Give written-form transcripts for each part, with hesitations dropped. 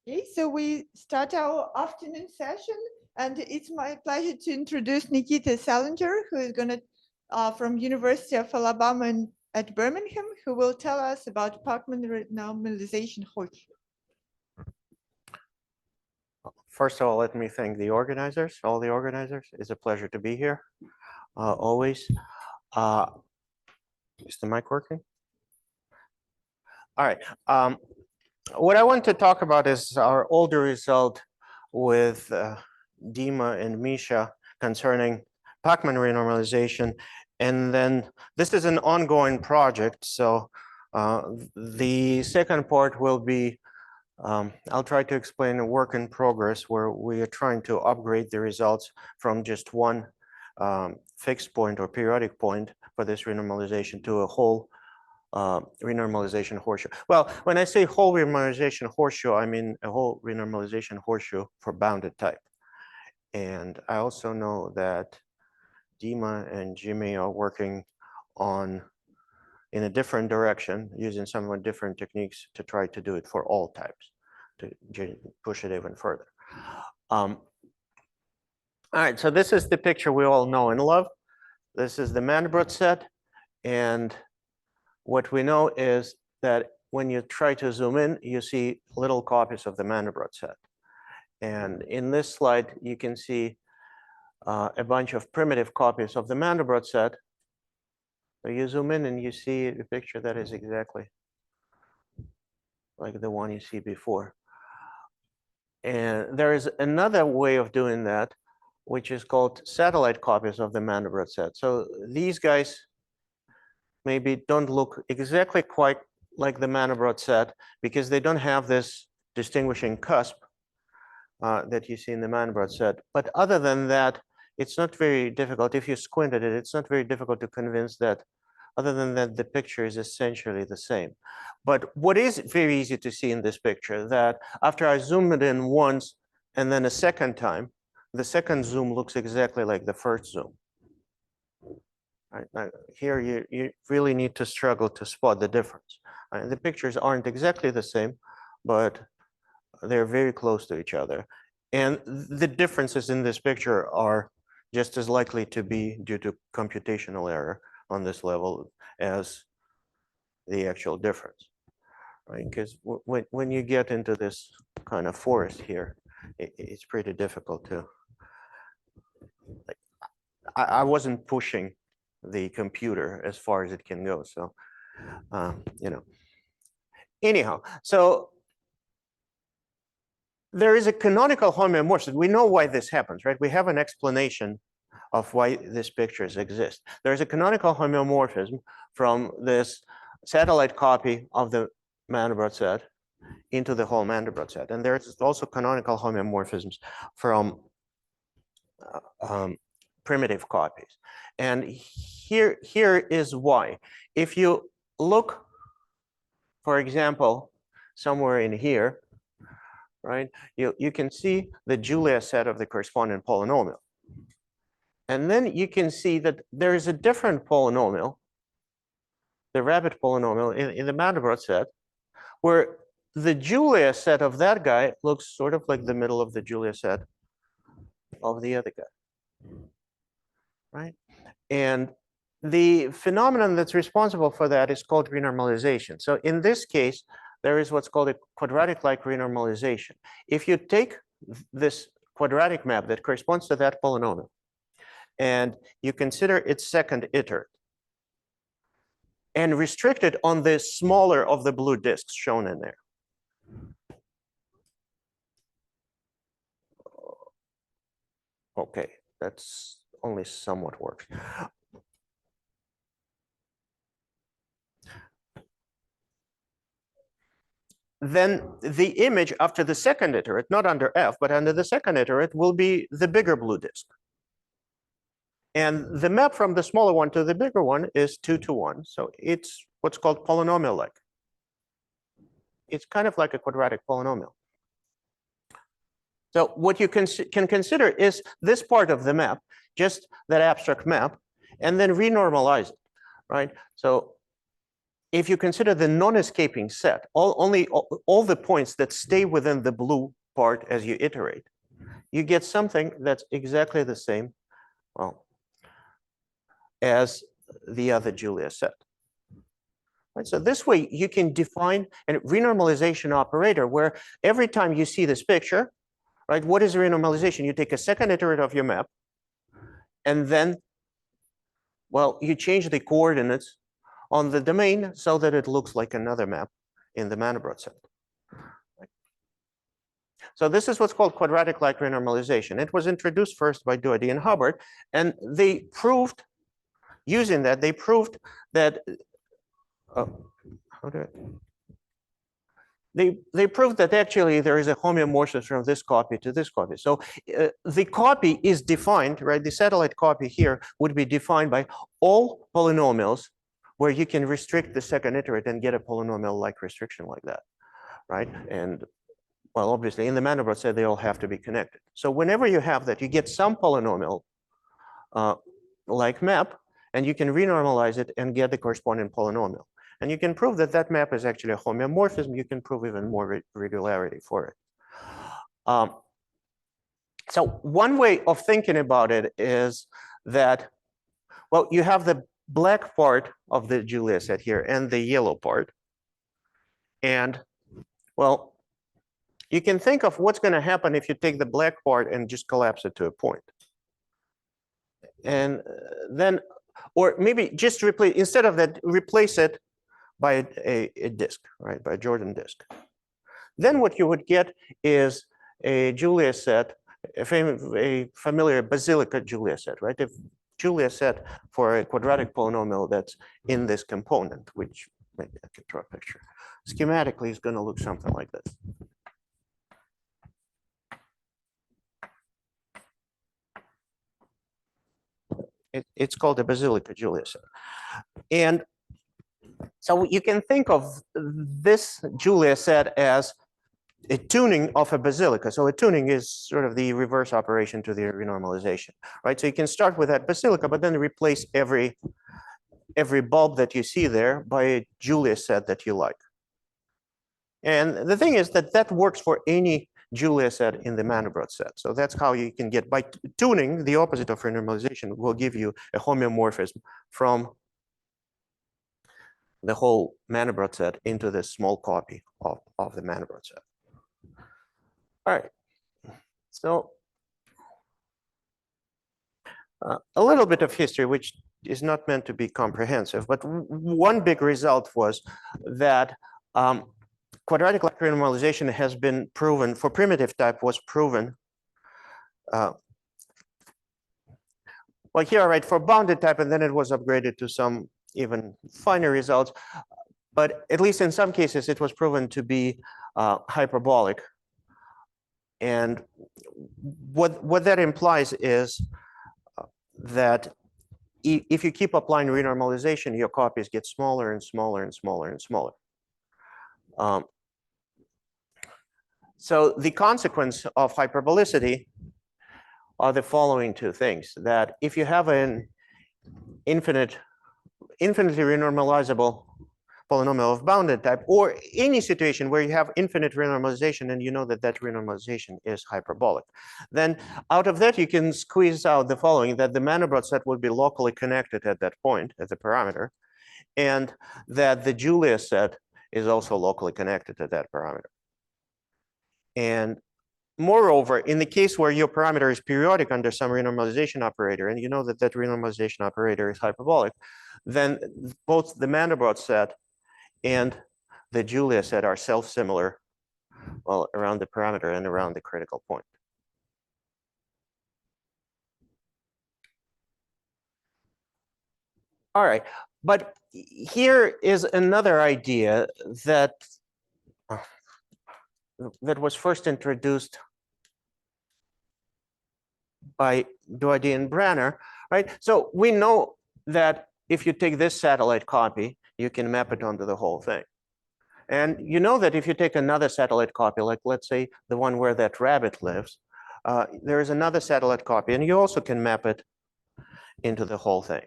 Okay, so we start our afternoon session, and it's my pleasure to introduce Nikita Selinger, who is going to, from University of Alabama at Birmingham, who will tell us about Pacman renormalization horseshoe. First of all, let me thank the organizers, all the organizers. It's a pleasure to be here, always. Is the mic working? All right. What I want to talk about is our older result with Dima and Misha concerning Pacman renormalization. And then this is an ongoing project. So the second part will be, I'll try to explain a work in progress where we are trying to upgrade the results from just one fixed point or periodic point for this renormalization to a whole renormalization horseshoe. Well, when I say whole renormalization horseshoe, I mean a whole renormalization horseshoe for bounded type. And I also know that Dima and Jimmy are working on in a different direction, using somewhat different techniques to try to do it for all types, to push it even further. All right, so this is the picture we all know and love. This is the Mandelbrot set, and what we know is that when you try to zoom in, you see little copies of the Mandelbrot set. And in this slide, you can see a bunch of primitive copies of the Mandelbrot set. So you zoom in and you see a picture that is exactly like the one you see before. And there is another way of doing that, which is called satellite copies of the Mandelbrot set. So these guys maybe don't look exactly quite like the Mandelbrot set because they don't have this distinguishing cusp that you see in the Mandelbrot set. But other than that, it's not very difficult. If you squint at it, it's not very difficult to convince that other than that, the picture is essentially the same. But what is very easy to see in this picture, that after I zoom it in once and then a second time, the second zoom looks exactly like the first zoom. Right, now, here you really need to struggle to spot the difference. The pictures aren't exactly the same, but they're very close to each other. And the differences in this picture are just as likely to be due to computational error on this level as the actual difference, right? Because when you get into this kind of forest here, it's pretty difficult to, like, I wasn't pushing the computer as far as it can go. So, you know, anyhow, so there is a canonical homeomorphism. We know why this happens, right? We have an explanation of why these pictures exist. There's a canonical homeomorphism from this satellite copy of the Mandelbrot set into the whole Mandelbrot set. And there's also canonical homeomorphisms from primitive copies. And here is why. If you look, for example, somewhere in here, right, you can see the Julia set of the corresponding polynomial. And then you can see that there is a different polynomial, the rabbit polynomial in the Mandelbrot set, where the Julia set of that guy looks sort of like the middle of the Julia set of the other guy, right? And the phenomenon that's responsible for that is called renormalization. So in this case, there is what's called a quadratic-like renormalization. If you take this quadratic map that corresponds to that polynomial, and you consider its second iterate, and restrict it on the smaller of the blue disks shown in there. Okay, that's only somewhat works. Then the image after the second iterate, not under F, but under the second iterate, will be the bigger blue disk. And the map from the smaller one to the bigger one is 2 to 1. So it's what's called polynomial-like. It's kind of like a quadratic polynomial. So what you can consider is this part of the map, just that abstract map, and then renormalize it, right? So if you consider the non-escaping set, all the points that stay within the blue part as you iterate, you get something that's exactly the same, well, as the other Julia set. Right, so this way you can define a renormalization operator where every time you see this picture, right, what is renormalization? You take a second iterative of your map, and then, well, you change the coordinates on the domain so that it looks like another map in the Mandelbrot set. Right. So this is what's called quadratic-like renormalization. It was introduced first by Doherty and Hubbard, and they proved, using that, they proved that they proved that actually there is a homeomorphism from this copy to this copy. So the copy is defined, right? The satellite copy here would be defined by all polynomials where you can restrict the second iterate and get a polynomial-like restriction like that, right? And well, obviously in the Mandelbrot set, they all have to be connected. So whenever you have that, you get some polynomial like map, and you can renormalize it and get the corresponding polynomial. And you can prove that that map is actually a homeomorphism. You can prove even more regularity for it. So one way of thinking about it is that, well, you have the black part of the Julia set here and the yellow part. And, well, you can think of what's going to happen if you take the black part and just collapse it to a point. And then, or maybe just replace, instead of that, replace it by a disk, right, by a Jordan disk. Then what you would get is a Julia set, a familiar Basilica Julia set, right? A Julia set for a quadratic polynomial that's in this component, which maybe I can draw a picture. Schematically, it's going to look something like this. It's called a Basilica Julia set. And so you can think of this Julia set as a tuning of a basilica. So a tuning is sort of the reverse operation to the renormalization, right? So you can start with that basilica, but then replace every bulb that you see there by a Julia set that you like. And the thing is that that works for any Julia set in the Mandelbrot set. So that's how you can get, by tuning, the opposite of renormalization will give you a homeomorphism from the whole Mandelbrot set into this small copy of the Mandelbrot set. All right, so a little bit of history, which is not meant to be comprehensive, but one big result was that quadratic-like renormalization has been proven, for primitive type was proven, well, here, right, for bounded type, and then it was upgraded to some even finer results, but at least in some cases, it was proven to be hyperbolic. And what that implies is that if you keep applying renormalization, your copies get smaller and smaller and smaller and smaller. So the consequence of hyperbolicity are the following two things: that if you have an infinitely renormalizable polynomial of bounded type, or any situation where you have infinite renormalization and you know that that renormalization is hyperbolic, then out of that you can squeeze out the following: that the Mandelbrot set would be locally connected at that point, at the parameter, and that the Julia set is also locally connected at that parameter. And moreover, in the case where your parameter is periodic under some renormalization operator, and you know that that renormalization operator is hyperbolic, then both the Mandelbrot set and the Julia set are self-similar, well, around the parameter and around the critical point. All right, but here is another idea that was first introduced by Doherty and Branner, right? So we know that if you take this satellite copy, you can map it onto the whole thing. And you know that if you take another satellite copy, like let's say the one where that rabbit lives, there is another satellite copy, and you also can map it into the whole thing.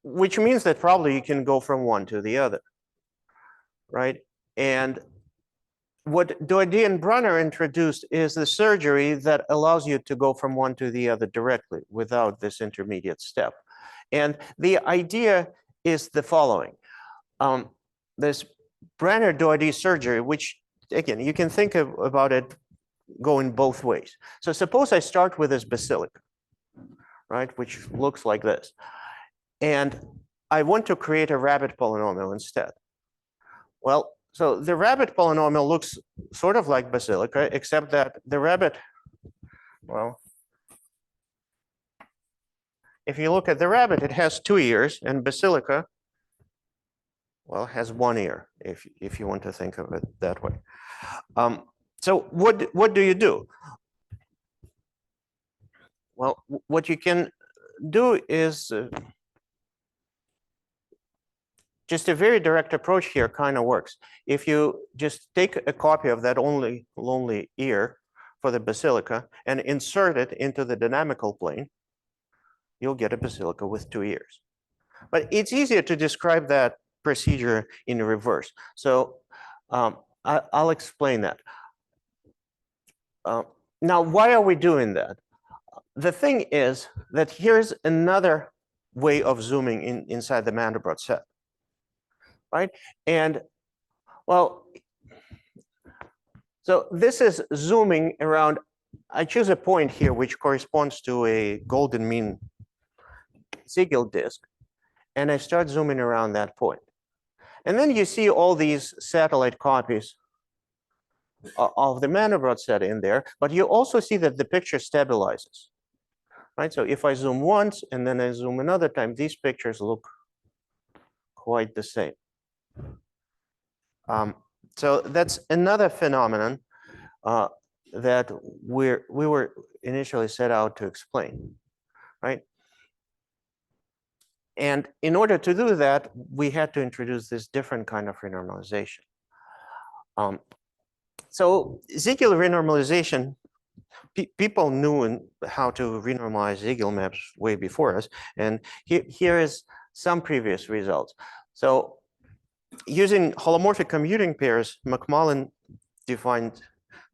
which means that probably you can go from one to the other, right? And what Doide and Brunner introduced is the surgery that allows you to go from one to the other directly without this intermediate step. And the idea is the following. This Brenner-Doide surgery, which again, you can think about it going both ways. So suppose I start with this basilica, right, which looks like this. And I want to create a rabbit polynomial instead. Well, so the rabbit polynomial looks sort of like basilica, except that the rabbit, well, if you look at the rabbit, it has 2 ears, and basilica, well, has 1 ear, if you want to think of it that way. So what do you do? Well, what you can do is just a very direct approach here kind of works. If you just take a copy of that only lonely ear for the basilica and insert it into the dynamical plane, you'll get a basilica with 2 ears. But it's easier to describe that procedure in reverse. So I'll explain that. Now, why are we doing that? The thing is that here's another way of zooming inside the Mandelbrot set, right? And well, so this is zooming around. I choose a point here which corresponds to a golden mean Siegel disk, and I start zooming around that point. And then you see all these satellite copies of the Mandelbrot set in there, but you also see that the picture stabilizes, right? So if I zoom once and then I zoom another time, these pictures look quite the same. So that's another phenomenon that we were initially set out to explain, right? And in order to do that, we had to introduce this different kind of renormalization. So Siegel renormalization, people knew how to renormalize Siegel maps way before us. And here is some previous results. So using holomorphic commuting pairs, McMullen defined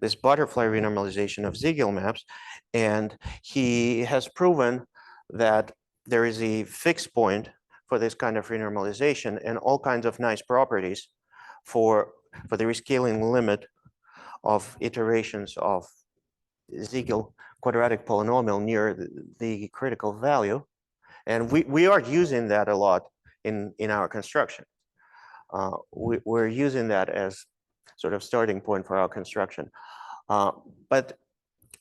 this butterfly renormalization of Siegel maps. And he has proven that there is a fixed point for this kind of renormalization and all kinds of nice properties for the rescaling limit of iterations of Siegel quadratic polynomial near the critical value. And we are using that a lot in our construction. We're using that as sort of starting point for our construction. But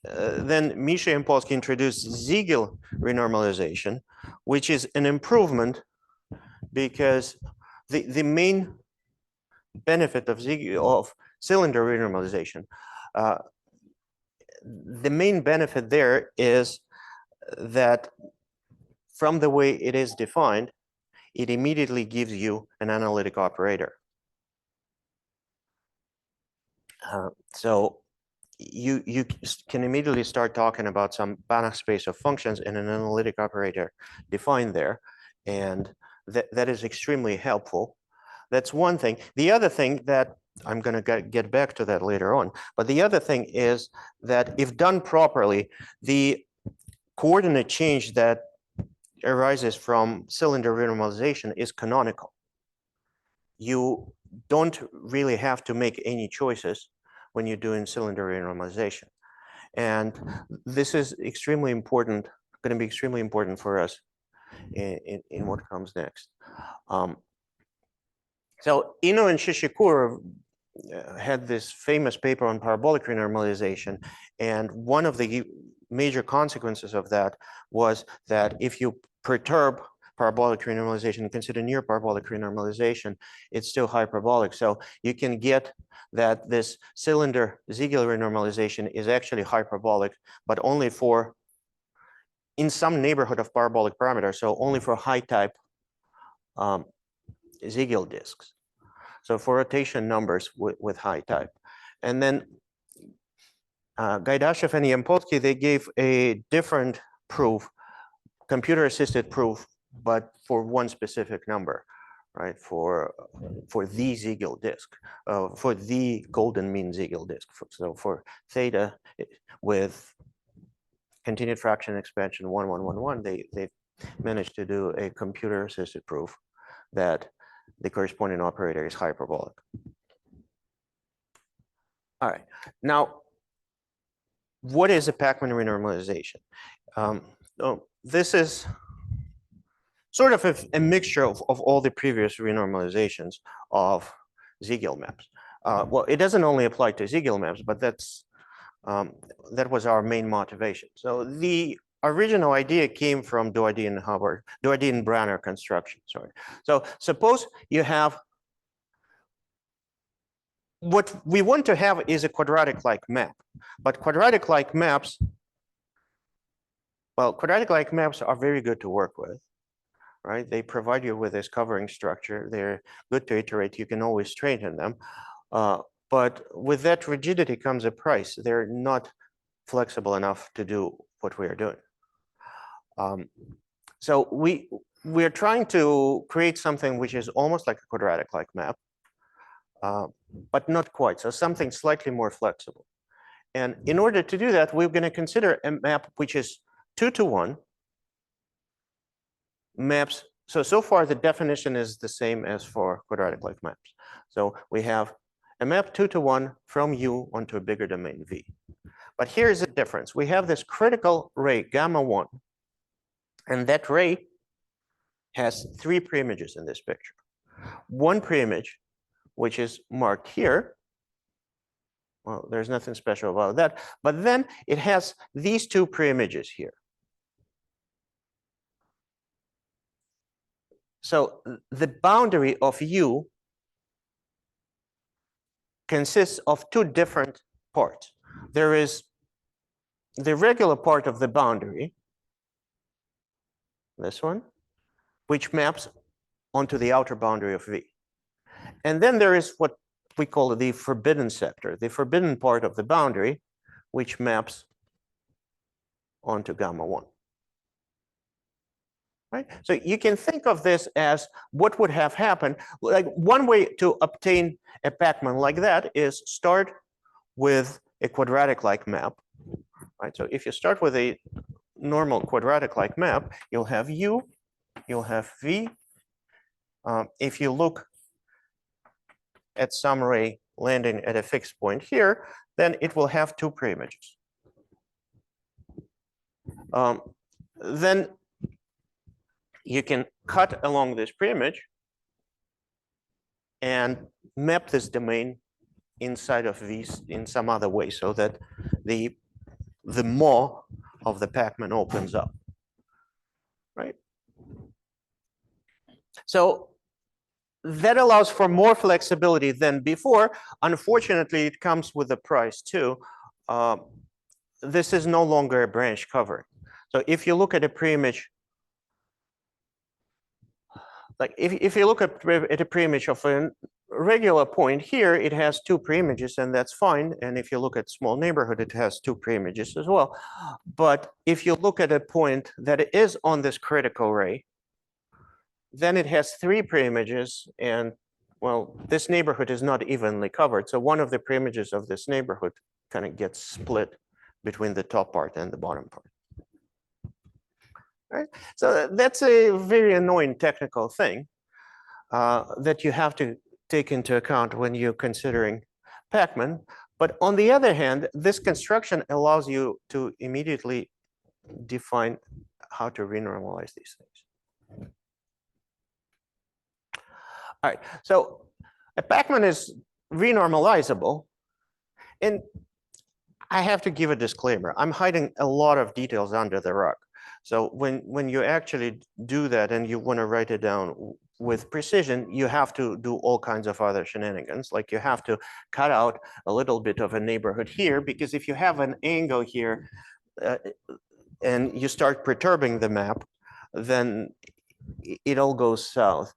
then Misha and Polsky introduced Siegel renormalization, which is an improvement because the main benefit of Selinger renormalization, the main benefit there is that from the way it is defined, it immediately gives you an analytic operator. So you can immediately start talking about some Banach space of functions and an analytic operator defined there. And that is extremely helpful. That's one thing. The other thing that I'm going to get back to that later on. But the other thing is that if done properly, the coordinate change that arises from Selinger renormalization is canonical. You don't really have to make any choices when you're doing Selinger renormalization. And this is extremely important, going to be extremely important for us in what comes next. So Ino and Shishikura had this famous paper on parabolic renormalization. And one of the major consequences of that was that if you perturb parabolic renormalization, consider near parabolic renormalization, it's still hyperbolic. So you can get that this Selinger Siegel renormalization is actually hyperbolic, but only for in some neighborhood of parabolic parameters, so only for high type Siegel disks. So for rotation numbers with high type. And then Gaidashev and Yampolsky, they gave a different proof, computer-assisted proof but for one specific number, right? For the Ziegel disk, for the golden mean Ziegel disk. So for theta with continued fraction expansion 1, 1, 1, 1, they managed to do a computer assisted proof that the corresponding operator is hyperbolic. All right, now, what is a Pacman renormalization? This is sort of a mixture of all the previous renormalizations of Ziegel maps. Well, it doesn't only apply to Ziegel maps, but that was our main motivation. So the original idea came from Doidine-Branner construction, sorry. So suppose you have, what we want to have is a quadratic-like map, but quadratic-like maps, well, quadratic-like maps are very good to work with, right? They provide you with this covering structure. They're good to iterate. You can always straighten them. But with that rigidity comes a price. They're not flexible enough to do what we are doing. So we're trying to create something which is almost like a quadratic-like map, but not quite. So something slightly more flexible. And in order to do that, we're going to consider a map which is 2-to-1 maps. So far, the definition is the same as for quadratic-like maps. So we have a map 2-to-1 from U onto a bigger domain V. But here's the difference. We have this critical ray, gamma 1, and that ray has 3 preimages in this picture. One preimage, which is marked here. Well, there's nothing special about that. But then it has these 2 preimages here. So the boundary of U consists of 2 different parts. There is the regular part of the boundary, this one, which maps onto the outer boundary of V. And then there is what we call the forbidden sector, the forbidden part of the boundary, which maps onto gamma 1. Right? So you can think of this as what would have happened. Like one way to obtain a Pacman like that is start with a quadratic-like map. Right? So if you start with a normal quadratic-like map, you'll have U, you'll have V. If you look at some ray landing at a fixed point here, then it will have 2 preimages. Then you can cut along this preimage and map this domain inside of these in some other way so that the maw of the Pacman opens up, right? So that allows for more flexibility than before. Unfortunately, it comes with a price too. This is no longer a branch covering. So if you look at a preimage, like if you look at a preimage of a regular point here, it has 2 preimages, and that's fine. And if you look at small neighborhood, it has 2 preimages as well. But if you look at a point that is on this critical ray, then it has 3 preimages, and well, this neighborhood is not evenly covered. So one of the preimages of this neighborhood kind of gets split between the top part and the bottom part. Right? So that's a very annoying technical thing that you have to take into account when you're considering Pacman. But on the other hand, this construction allows you to immediately define how to renormalize these things. All right, so a Pacman is renormalizable, and I have to give a disclaimer. I'm hiding a lot of details under the rug. So when you actually do that and you want to write it down with precision, you have to do all kinds of other shenanigans. Like you have to cut out a little bit of a neighborhood here, because if you have an angle here and you start perturbing the map, then it all goes south.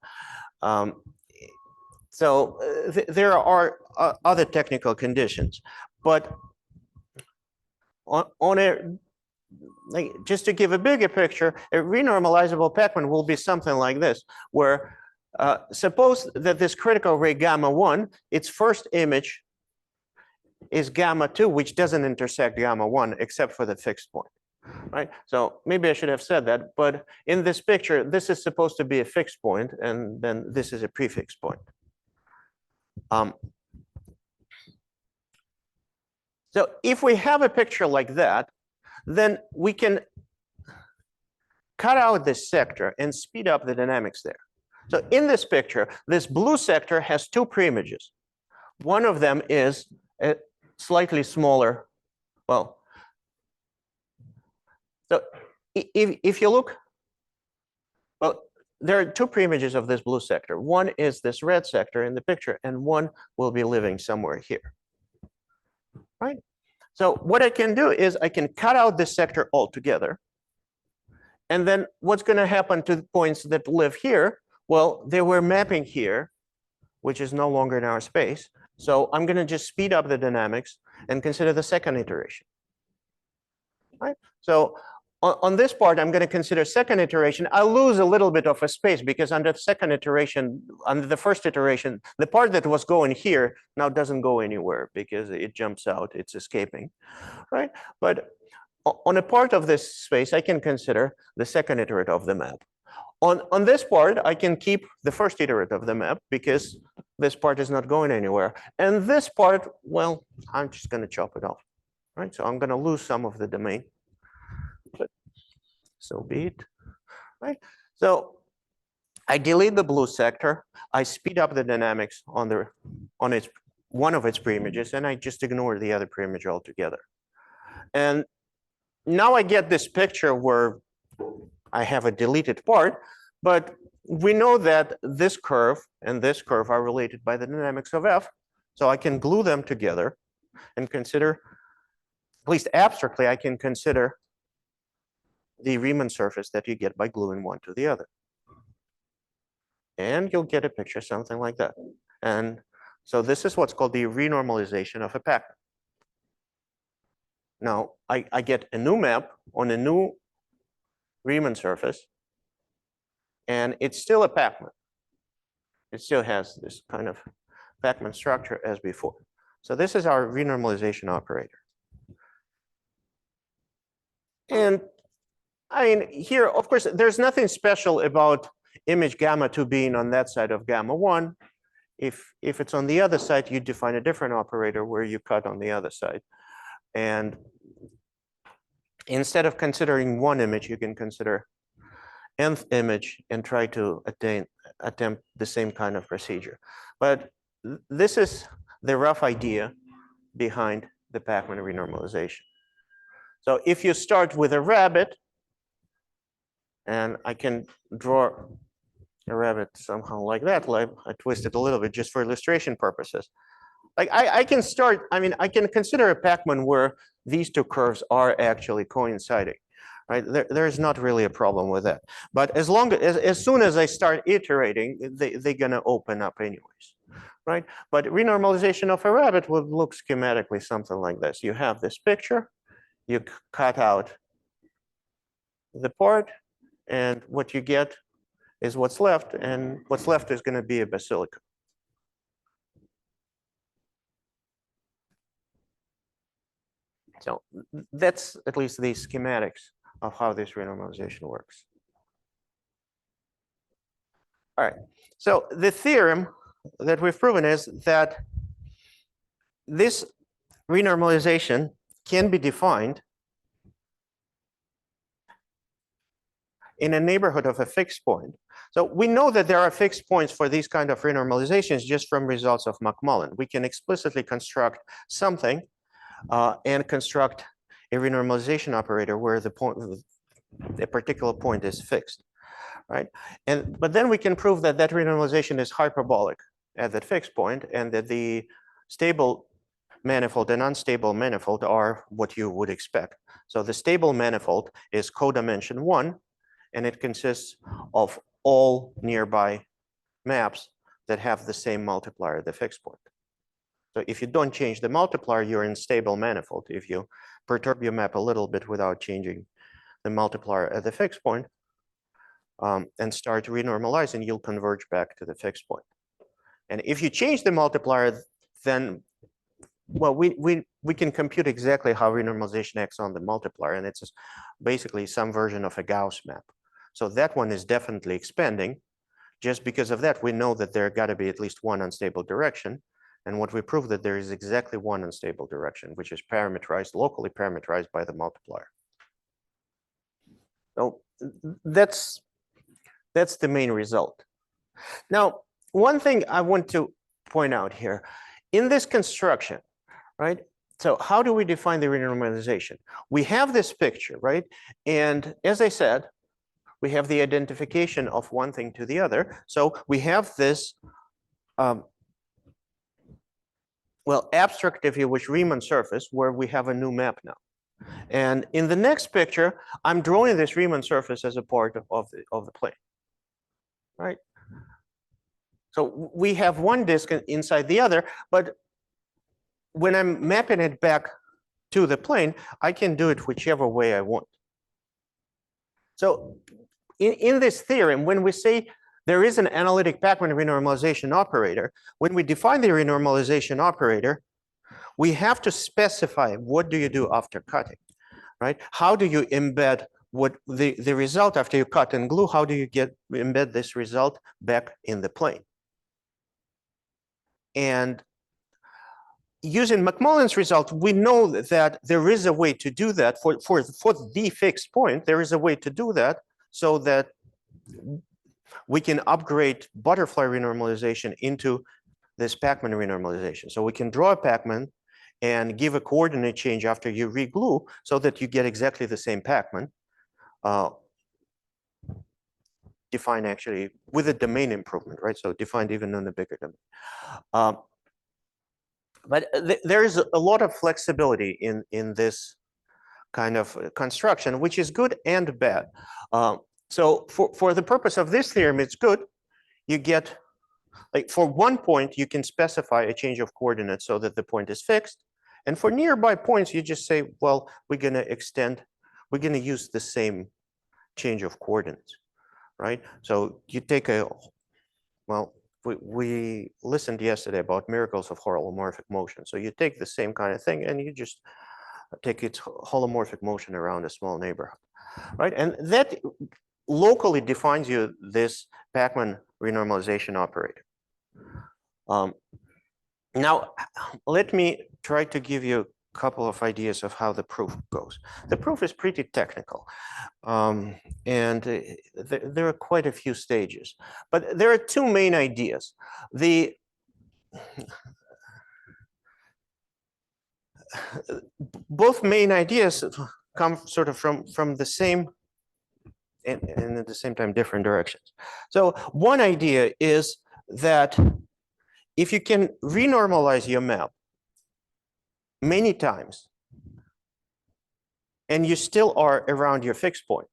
There are other technical conditions, but on a like, just to give a bigger picture, a renormalizable Pacman will be something like this, where suppose that this critical ray gamma 1, its first image is gamma 2, which doesn't intersect gamma 1 except for the fixed point, right? So maybe I should have said that, but in this picture, this is supposed to be a fixed point, and then this is a prefix point. So if we have a picture like that, then we can cut out this sector and speed up the dynamics there. So in this picture, this blue sector has two preimages. One of them is a slightly smaller, well, so if you look, well, there are two preimages of this blue sector. One is this red sector in the picture, and one will be living somewhere here, right? So what I can do is I can cut out this sector altogether. And then what's going to happen to the points that live here? Well, they were mapping here, which is no longer in our space. So I'm going to just speed up the dynamics and consider the second iteration. Right? So on this part, I'm going to consider second iteration. I'll lose a little bit of a space because under the second iteration, under the first iteration, the part that was going here now doesn't go anywhere because it jumps out, it's escaping, right? But on a part of this space, I can consider the second iterate of the map. On this part, I can keep the first iterate of the map because this part is not going anywhere. And this part, well, I'm just going to chop it off, right? So I'm going to lose some of the domain. But so be it, right? So I delete the blue sector. I speed up the dynamics on one of its preimages, and I just ignore the other preimage altogether. And now I get this picture where I have a deleted part, but we know that this curve and this curve are related by the dynamics of F. So I can glue them together and consider, at least abstractly, I can consider the Riemann surface that you get by gluing one to the other. And you'll get a picture something like that. And so this is what's called the renormalization of a Pacman. Now, I get a new map on a new Riemann surface, and it's still a Pacman. It still has this kind of Pacman structure as before. So this is our renormalization operator. And I mean, here, of course, there's nothing special about image gamma 2 being on that side of gamma 1. If it's on the other side, you define a different operator where you cut on the other side. And instead of considering one image, you can consider nth image and try to attempt the same kind of procedure. But this is the rough idea behind the Pacman renormalization. So if you start with a rabbit, and I can draw a rabbit somehow like that, like I twist it a little bit just for illustration purposes. Like I can start, I mean, I can consider a Pacman where these two curves are actually coinciding, right? There's not really a problem with that. But as soon as I start iterating, they're gonna open up anyways, right? But renormalization of a rabbit would look schematically something like this. You have this picture, you cut out the part, and what you get is what's left, and what's left is gonna be a basilica. So that's at least the schematics of how this renormalization works. All right, so the theorem that we've proven is that this renormalization can be defined in a neighborhood of a fixed point. So we know that there are fixed points for these kind of renormalizations just from results of McMullen. We can explicitly construct something and construct a renormalization operator where a particular point is fixed, right? But then we can prove that that renormalization is hyperbolic at that fixed point, and that the stable manifold and unstable manifold are what you would expect. So the stable manifold is codimension 1, and it consists of all nearby maps that have the same multiplier at the fixed point. So if you don't change the multiplier, you're in stable manifold. If you perturb your map a little bit without changing the multiplier at the fixed point, and start renormalizing, you'll converge back to the fixed point. And if you change the multiplier, then, well, we can compute exactly how renormalization acts on the multiplier, and it's basically some version of a Gauss map. So that one is definitely expanding. Just because of that, we know that there got to be at least one unstable direction. And what we prove that there is exactly one unstable direction, which is parameterized, locally parameterized by the multiplier. So that's the main result. Now, one thing I want to point out here, in this construction, right? So how do we define the renormalization? We have this picture, right? And as I said, we have the identification of one thing to the other. So we have this, well, abstract, if you wish, Riemann surface where we have a new map now. And in the next picture, I'm drawing this Riemann surface as a part of the plane, right? So we have one disk inside the other, but when I'm mapping it back to the plane, I can do it whichever way I want. So in this theorem, when we say there is an analytic Pacman renormalization operator, when we define the renormalization operator, we have to specify what do you do after cutting, right? How do you embed what the result after you cut and glue? How do you embed this result back in the plane? And using McMullen's result, we know that there is a way to do that for the fixed point. There is a way to do that so that we can upgrade butterfly renormalization into this Pacman renormalization. So we can draw a Pacman and give a coordinate change after you reglue so that you get exactly the same Pacman, defined actually with a domain improvement, right? So defined even on a bigger domain. But there is a lot of flexibility in this kind of construction, which is good and bad. So for the purpose of this theorem, it's good. You get, like, for one point, you can specify a change of coordinates so that the point is fixed. And for nearby points, you just say, well, we're going to use the same change of coordinates, right? So you take well, we listened yesterday about miracles of holomorphic motion. So you take the same kind of thing and you just take its holomorphic motion around a small neighborhood, right? And that locally defines you this Pacman renormalization operator. Now, let me try to give you a couple of ideas of how the proof goes. The proof is pretty technical, and there are quite a few stages. But there are two main ideas. Both main ideas come sort of from the same and at the same time different directions. So one idea is that if you can renormalize your map many times and you still are around your fixed point.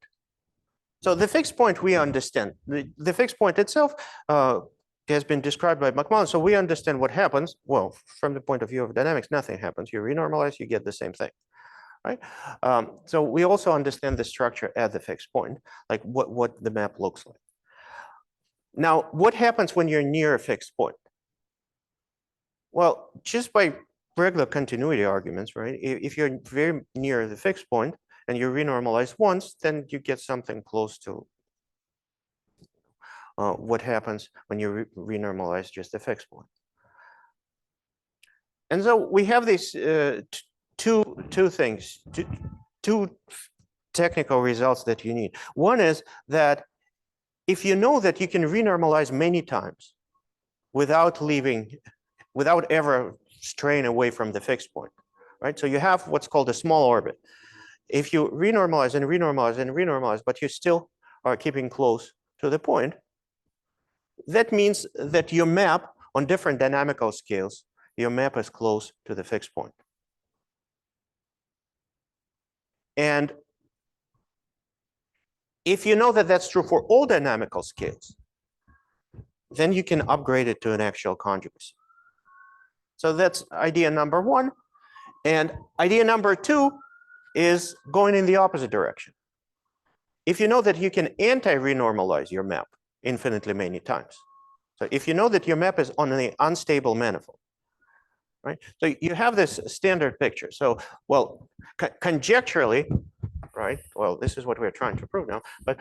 So the fixed point we understand. The fixed point itself has been described by McMullen, so we understand what happens. Well, from the point of view of dynamics, nothing happens. You renormalize, you get the same thing, right? So we also understand the structure at the fixed point, like what the map looks like. Now, what happens when you're near a fixed point? Well, just by regular continuity arguments, right? If you're very near the fixed point and you renormalize once, then you get something close to what happens when you renormalize just a fixed point. And so we have these two things, two technical results that you need. One is that if you know that you can renormalize many times without ever straying away from the fixed point, right? So you have what's called a small orbit. If you renormalize and renormalize and renormalize, but you still are keeping close to the point, that means that your map on different dynamical scales, your map is close to the fixed point. And if you know that that's true for all dynamical scales, then you can upgrade it to an actual conjugacy. So that's idea number one. And idea number two is going in the opposite direction. If you know that you can anti-renormalize your map infinitely many times. So if you know that your map is on an unstable manifold, right? So you have this standard picture. So, well, conjecturally, right? Well, this is what we're trying to prove now, but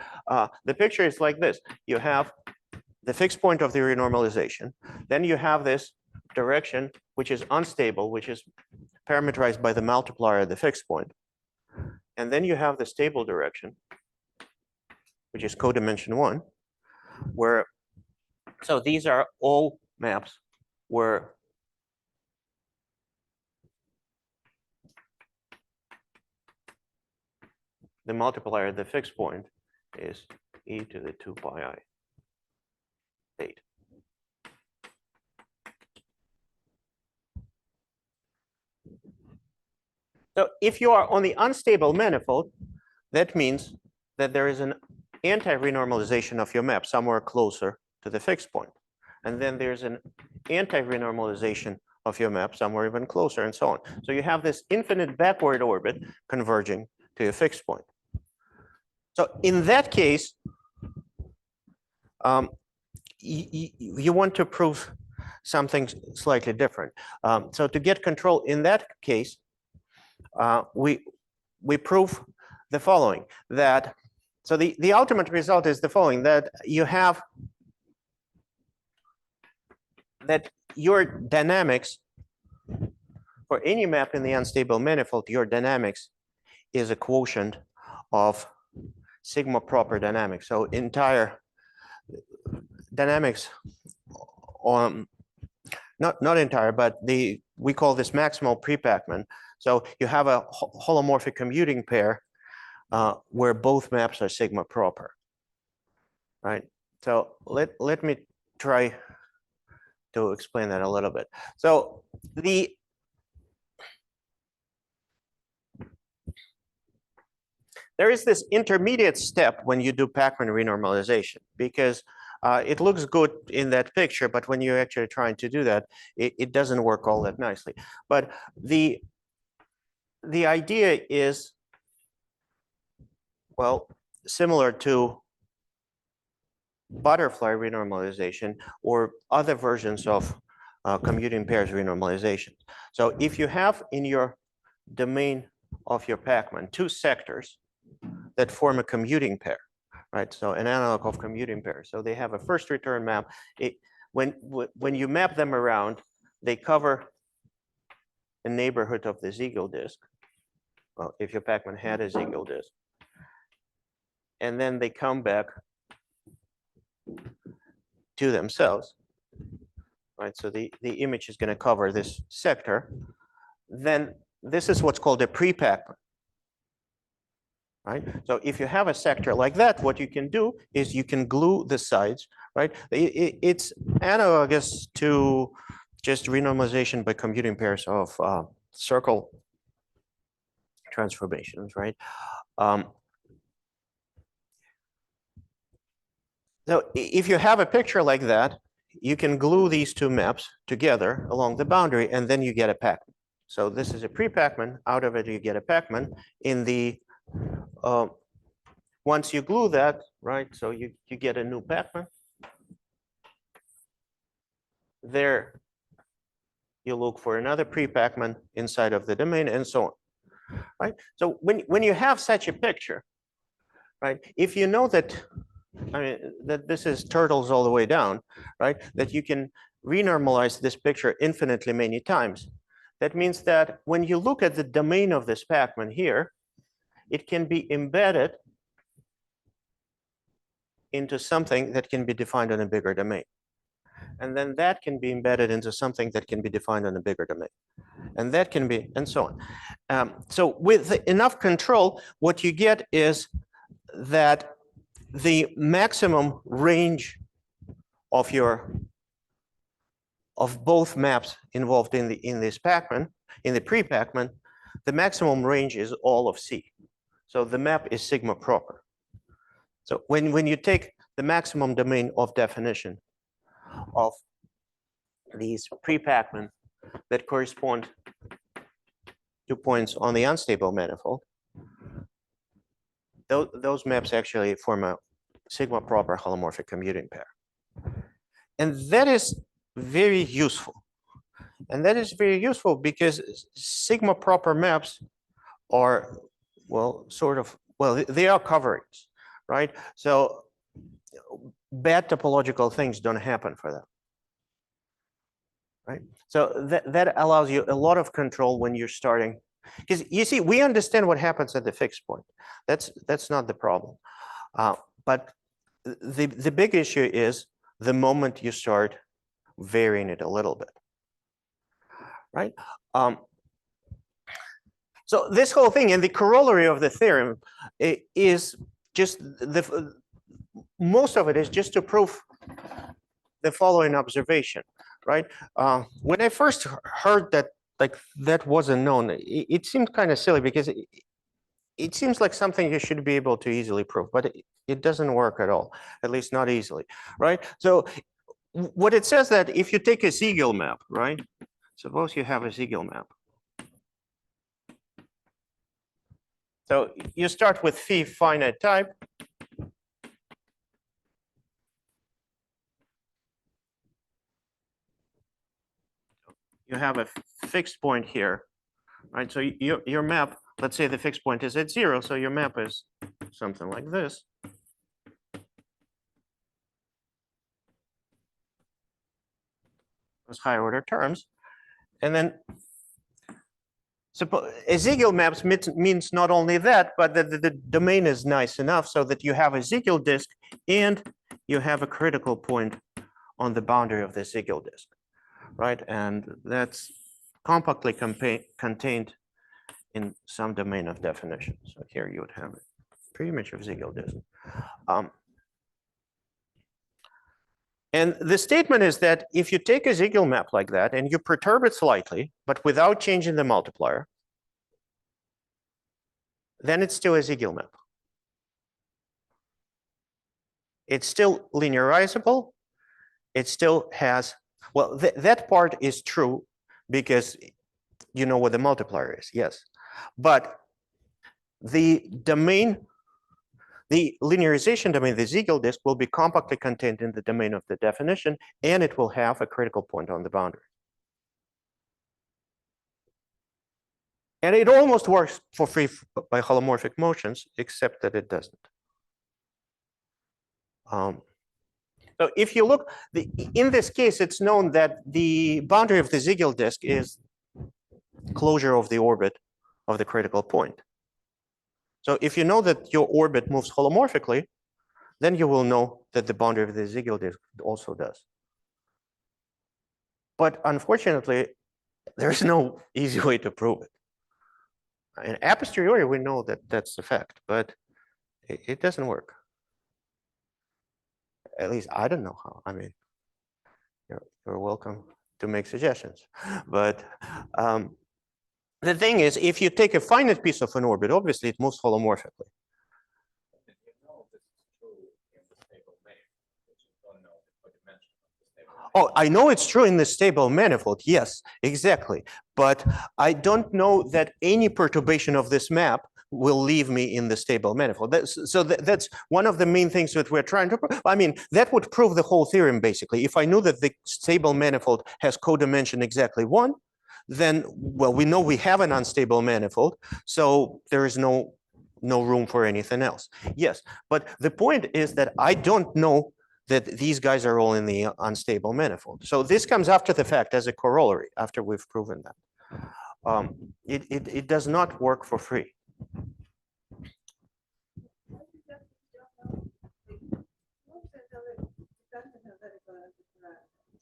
the picture is like this. You have the fixed point of the renormalization. Then you have this direction, which is unstable, which is parameterized by the multiplier at the fixed point. And then you have the stable direction, which is codimension 1, where, so these are all maps where the multiplier at the fixed point is e to the 2 pi I 8. So if you are on the unstable manifold, that means that there is an anti-renormalization of your map somewhere closer to the fixed point. And then there's an anti-renormalization of your map somewhere even closer, and so on. So you have this infinite backward orbit converging to your fixed point. So in that case, you want to prove something slightly different. So to get control in that case, we prove the following, that, so the ultimate result is the following, that you have, that your dynamics for any map in the unstable manifold, your dynamics is a quotient of sigma proper dynamics. So entire dynamics on, not entire, but we call this maximal pre-Pacman. So you have a holomorphic commuting pair where both maps are sigma proper, right? So let me try to explain that a little bit. So there is this intermediate step when you do Pacman renormalization, because it looks good in that picture, but when you're actually trying to do that, it doesn't work all that nicely. But the idea is, well, similar to butterfly renormalization or other versions of commuting pairs renormalization. So if you have in your domain of your Pacman two sectors that form a commuting pair, right? So an analog of commuting pairs. So they have a first return map. When you map them around, they cover a neighborhood of the Ziegel disk. Well, if your Pacman had a Ziegel disk. And then they come back to themselves, right? So the image is going to cover this sector. Then this is what's called a pre-Pacman, right? So if you have a sector like that, what you can do is you can glue the sides, right? It's analogous to just renormalization by commuting pairs of circle transformations, right? So if you have a picture like that, you can glue these two maps together along the boundary, and then you get a Pacman. So this is a pre-Pacman. Out of it, you get a Pacman. In the once you glue that, right? So you get a new Pacman. There, you look for another pre-Pacman inside of the domain, and so on, right? So when you have such a picture, right? If you know that, I mean, that this is turtles all the way down, right? That you can renormalize this picture infinitely many times. That means that when you look at the domain of this Pacman here, it can be embedded into something that can be defined on a bigger domain. And then that can be embedded into something that can be defined on a bigger domain. And that can be, and so on. So with enough control, what you get is that the maximum range of both maps involved in this Pacman, in the pre-Pacman, the maximum range is all of C. So the map is sigma proper. So when you take the maximum domain of definition of these pre-Pacman that correspond to points on the unstable manifold, those maps actually form a sigma proper holomorphic commuting pair. And that is very useful. And that is very useful because sigma proper maps are, well, sort of, well, they are coverings, right? So bad topological things don't happen for them, right? So that allows you a lot of control when you're starting. Because you see, we understand what happens at the fixed point. That's not the problem. But the big issue is the moment you start varying it a little bit, right? So this whole thing and the corollary of the theorem is just most of it is just to prove the following observation, right? When I first heard that like that wasn't known, it seemed kind of silly because it seems like something you should be able to easily prove, but it doesn't work at all, at least not easily, right? So what it says that if you take a Siegel map, right? Suppose you have a Siegel map. So you start with phi finite type. You have a fixed point here, right? So your map, let's say the fixed point is at 0, so your map is something like this. Those higher order terms. And then suppose a Siegel maps means not only that, but that the domain is nice enough so that you have a Siegel disk and you have a critical point on the boundary of the Siegel disk, right? And that's compactly contained in some domain of definition. So here you would have a pre-image of Siegel disk. And the statement is that if you take a Siegel map like that and you perturb it slightly, but without changing the multiplier, then it's still a Siegel map. It's still linearizable. It still has, well, that part is true because you know what the multiplier is, yes. But the domain, the linearization domain, the Siegel disk, will be compactly contained in the domain of the definition, and it will have a critical point on the boundary. And it almost works for free by holomorphic motions, except that it doesn't. So if you look, in this case, it's known that the boundary of the Siegel disk is closure of the orbit of the critical point. So if you know that your orbit moves holomorphically, then you will know that the boundary of the Siegel disk also does. But unfortunately, there's no easy way to prove it. And a posteriori, we know that that's the fact, but it doesn't work. At least I don't know how. I mean, you're welcome to make suggestions. But the thing is, if you take a finite piece of an orbit, obviously it moves holomorphically. Oh, I know it's true in the stable manifold. Yes, exactly. But I don't know that any perturbation of this map will leave me in the stable manifold. That's one of the main things that we're trying to prove. I mean, that would prove the whole theorem, basically. If I knew that the stable manifold has codimension exactly 1, then, well, we know we have an unstable manifold, so there is no room for anything else. Yes, but the point is that I don't know that these guys are all in the unstable manifold. So this comes after the fact as a corollary, after we've proven that. It does not work for free.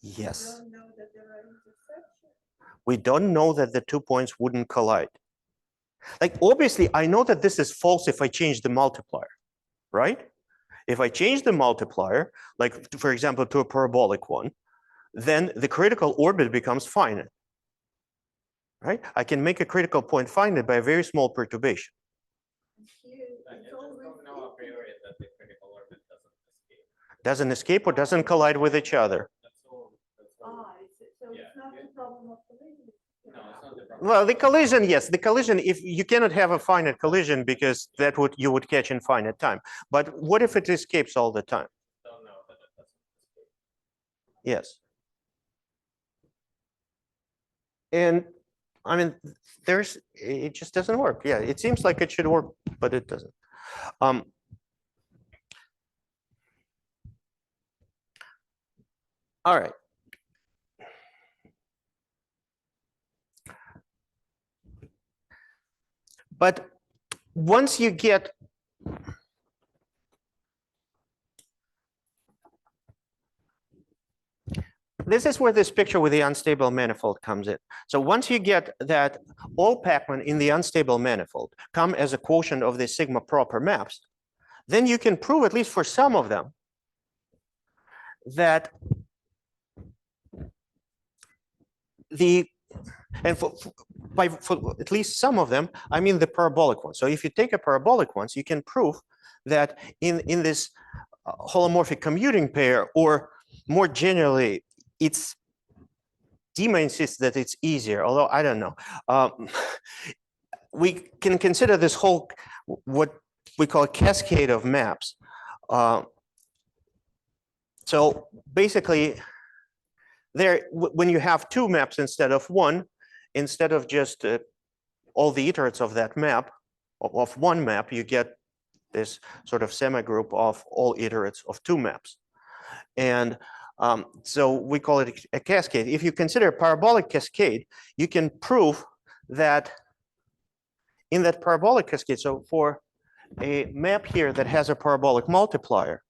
Yes. We don't know that the 2 points wouldn't collide. Like, obviously, I know that this is false if I change the multiplier, right? If I change the multiplier, like, for example, to a parabolic one, then the critical orbit becomes finite, right? I can make a critical point finite by a very small perturbation. Doesn't escape or doesn't collide with each other. So it's not the problem of collision. Well, the collision, yes, the collision, if you cannot have a finite collision because that would you would catch in finite time. But what if it escapes all the time? Yes. And I mean, it just doesn't work. Yeah, it seems like it should work, but it doesn't. All right. But once you get this is where this picture with the unstable manifold comes in. So once you get that all Pacman in the unstable manifold come as a quotient of the sigma proper maps, then you can prove, at least for some of them, that for at least some of them, I mean the parabolic ones. So if you take a parabolic ones, you can prove that in this holomorphic commuting pair, or more generally, it's Dima insists that it's easier, although I don't know. We can consider this whole, what we call a cascade of maps. So basically, when you have two maps instead of one, instead of just all the iterates of that map, of one map, you get this sort of semi-group of all iterates of two maps. And so we call it a cascade. If you consider a parabolic cascade, you can prove that in that parabolic cascade, so for a map here that has a parabolic multiplier,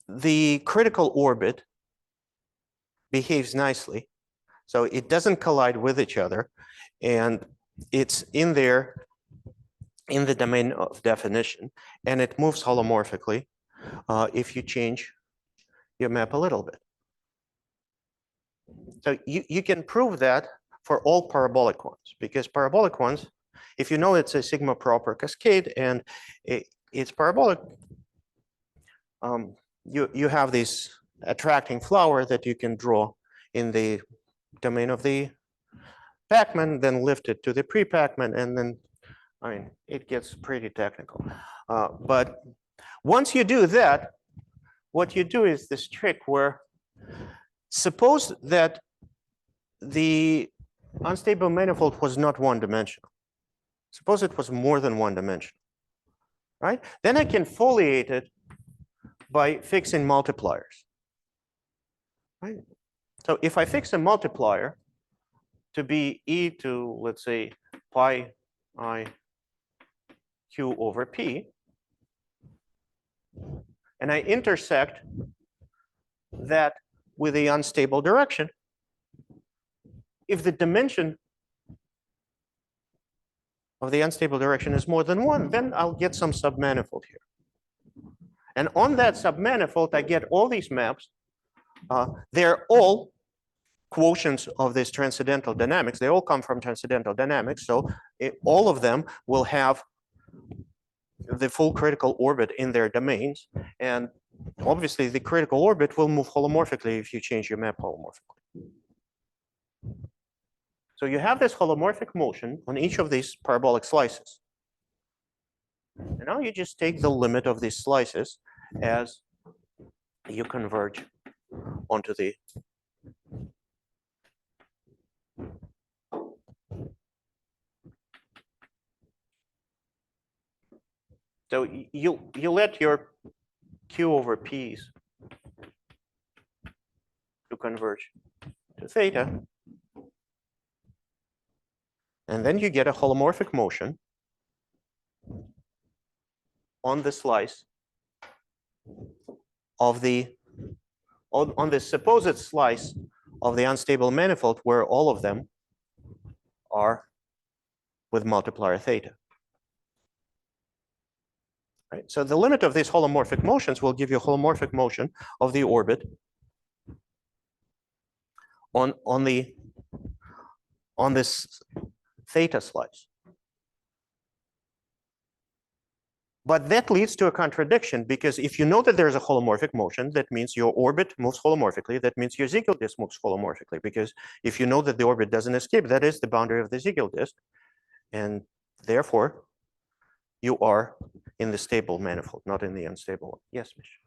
the critical orbit behaves nicely. So it doesn't collide with each other, and it's in there in the domain of definition, and it moves holomorphically if you change your map a little bit. So you can prove that for all parabolic ones, because parabolic ones, if you know it's a sigma proper cascade and it's parabolic, you have this attracting flower that you can draw in the domain of the Pacman, then lift it to the pre-Pacman, and then, I mean, it gets pretty technical. But once you do that, what you do is this trick where, suppose that the unstable manifold was not one-dimensional. Suppose it was more than one-dimensional, right? Then I can foliate it by fixing multipliers, right? So if I fix a multiplier to be e to, let's say, pi I q over p, and I intersect that with the unstable direction, if the dimension of the unstable direction is more than one, then I'll get some submanifold here. And on that submanifold, I get all these maps. They're all quotients of this transcendental dynamics. They all come from transcendental dynamics. So all of them will have the full critical orbit in their domains. And obviously, the critical orbit will move holomorphically if you change your map holomorphically. So you have this holomorphic motion on each of these parabolic slices. And now you just take the limit of these slices as you converge onto the so you let your q over p's to converge to theta. And then you get a holomorphic motion on the slice of the, on the supposed slice of the unstable manifold where all of them are with multiplier theta. Right? So the limit of these holomorphic motions will give you a holomorphic motion of the orbit on this theta slice. But that leads to a contradiction, because if you know that there's a holomorphic motion, that means your orbit moves holomorphically. That means your Ziegel disk moves holomorphically, because if you know that the orbit doesn't escape, that is the boundary of the Ziegel disk. And therefore, you are in the stable manifold, not in the unstable one. Yes, Mish?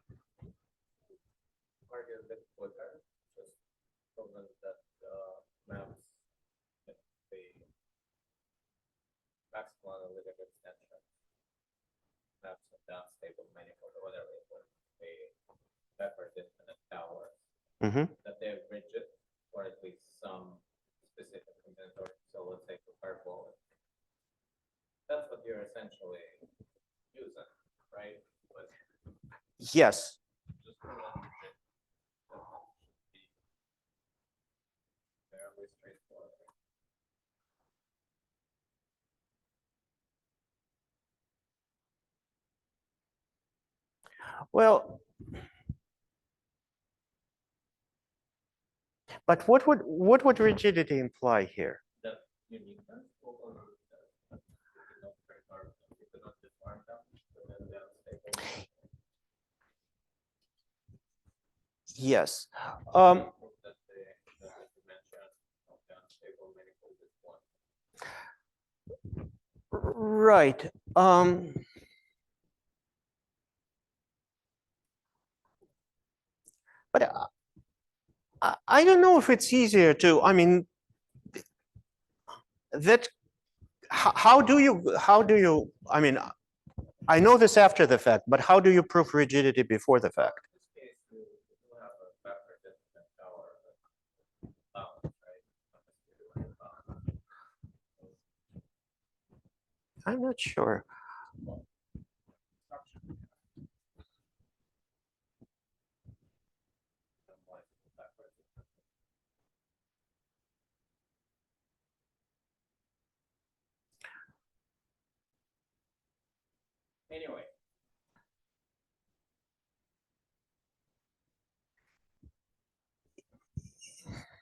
Mm-hmm. That they're rigid, or at least some specific combinator. So let's say for purple, that's what you're essentially using, right? But Yes. just for that rigid, that should be fairly straightforward. Well, but what would rigidity imply here? That uniqueness will Yes. Right. But I don't know if it's easier to, I mean, that, how do you, I mean, I know this after the fact, but how do you prove rigidity before the fact? I'm not sure. Anyway.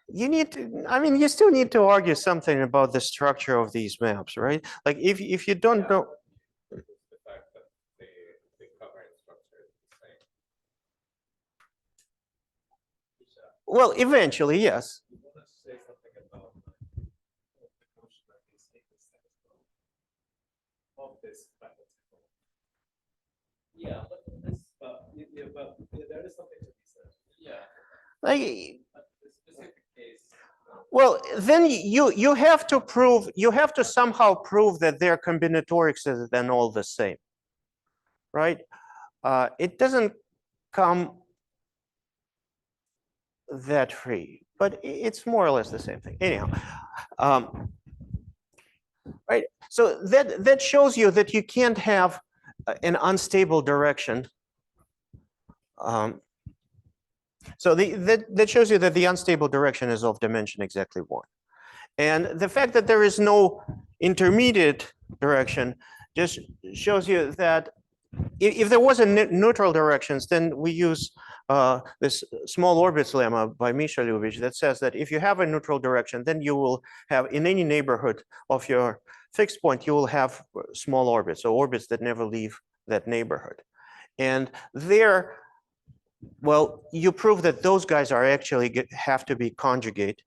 You need to, I mean, you still need to argue something about the structure of these maps, right? Like if you don't know. The fact that the covering structure is the same. Well, eventually, yes. You want to say something about the notion that these things of this hypothetical. Yeah, but this, but there is something to be said. Yeah. Like, The specific case. well, then you have to prove, you have to somehow prove that their combinatorics is then all the same, right? It doesn't come that free, but it's more or less the same thing. Anyhow, right? So that shows you that you can't have an unstable direction. So that shows you that the unstable direction is of dimension exactly 1. And the fact that there is no intermediate direction just shows you that if there was a neutral directions, then we use this small orbits lemma by Misha Lubitsch that says that if you have a neutral direction, then you will have in any neighborhood of your fixed point, you will have small orbits, so orbits that never leave that neighborhood. And there, well, you prove that those guys are actually have to be conjugate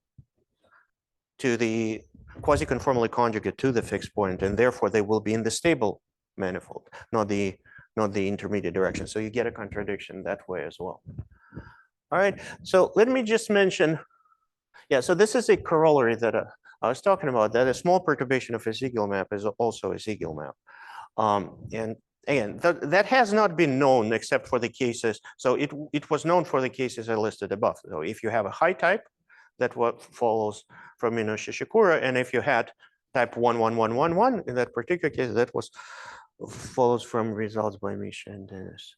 to the quasi-conformally conjugate to the fixed point, and therefore they will be in the stable manifold, not the intermediate direction. So you get a contradiction that way as well. All right, so let me just mention, yeah, so this is a corollary that I was talking about, that a small perturbation of a Ziegel map is also a Ziegel map. And again, that has not been known except for the cases. So it was known for the cases I listed above. So if you have a high type, that what follows from Shishikura, and if you had type 11111 in that particular case, that was follows from results by Misha and Dennis.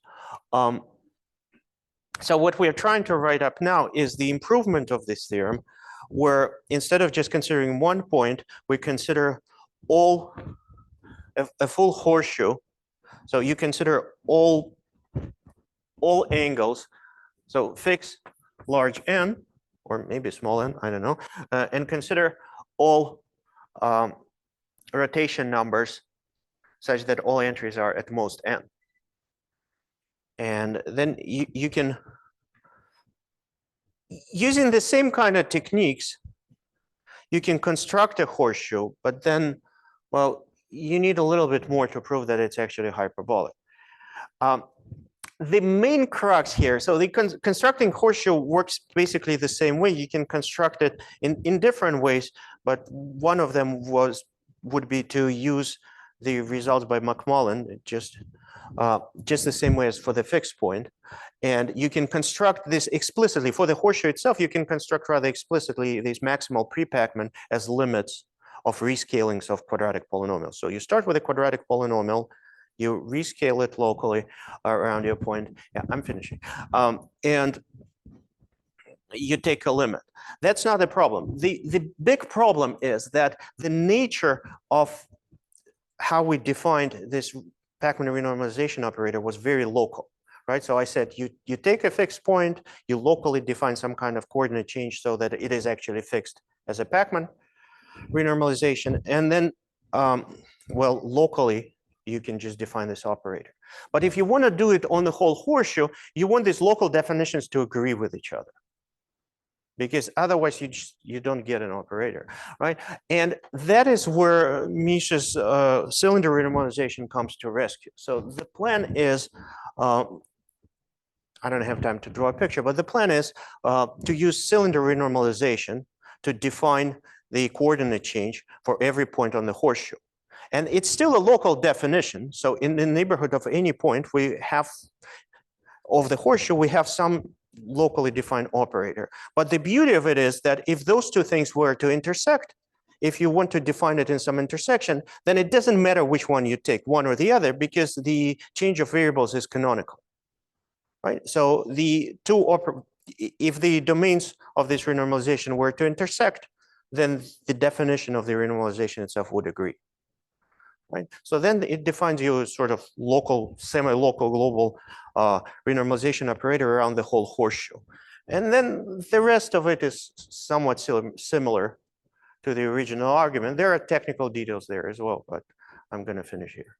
So what we're trying to write up now is the improvement of this theorem, where instead of just considering one point, we consider all a full horseshoe. So you consider all angles. So fix large n, or maybe small n, I don't know, and consider all rotation numbers such that all entries are at most n. And then you can, using the same kind of techniques, you can construct a horseshoe, but then, well, you need a little bit more to prove that it's actually hyperbolic. The main crux here, so the constructing horseshoe works basically the same way. You can construct it in different ways, but one of them would be to use the results by Pacman, just the same way as for the fixed point. And you can construct this explicitly. For the horseshoe itself, you can construct rather explicitly these maximal pre-Pacman as limits of rescalings of quadratic polynomials. So you start with a quadratic polynomial, you rescale it locally around your point. Yeah, I'm finishing. And you take a limit. That's not a problem. The big problem is that the nature of how we defined this Pacman renormalization operator was very local, right? So I said you take a fixed point, you locally define some kind of coordinate change so that it is actually fixed as a Pacman renormalization, and then, well, locally, you can just define this operator. But if you want to do it on the whole horseshoe, you want these local definitions to agree with each other, because otherwise you don't get an operator, right? And that is where Misha's cylinder renormalization comes to rescue. So the plan is, I don't have time to draw a picture, but the plan is to use cylinder renormalization to define the coordinate change for every point on the horseshoe. And it's still a local definition. So in the neighborhood of any point, we have, of the horseshoe, we have some locally defined operator. But the beauty of it is that if those two things were to intersect, if you want to define it in some intersection, then it doesn't matter which one you take, one or the other, because the change of variables is canonical, right? So the two, if the domains of this renormalization were to intersect, then the definition of the renormalization itself would agree, right? So then it defines you as sort of local, semi-local global renormalization operator around the whole horseshoe. And then the rest of it is somewhat similar to the original argument. There are technical details there as well, but I'm going to finish here.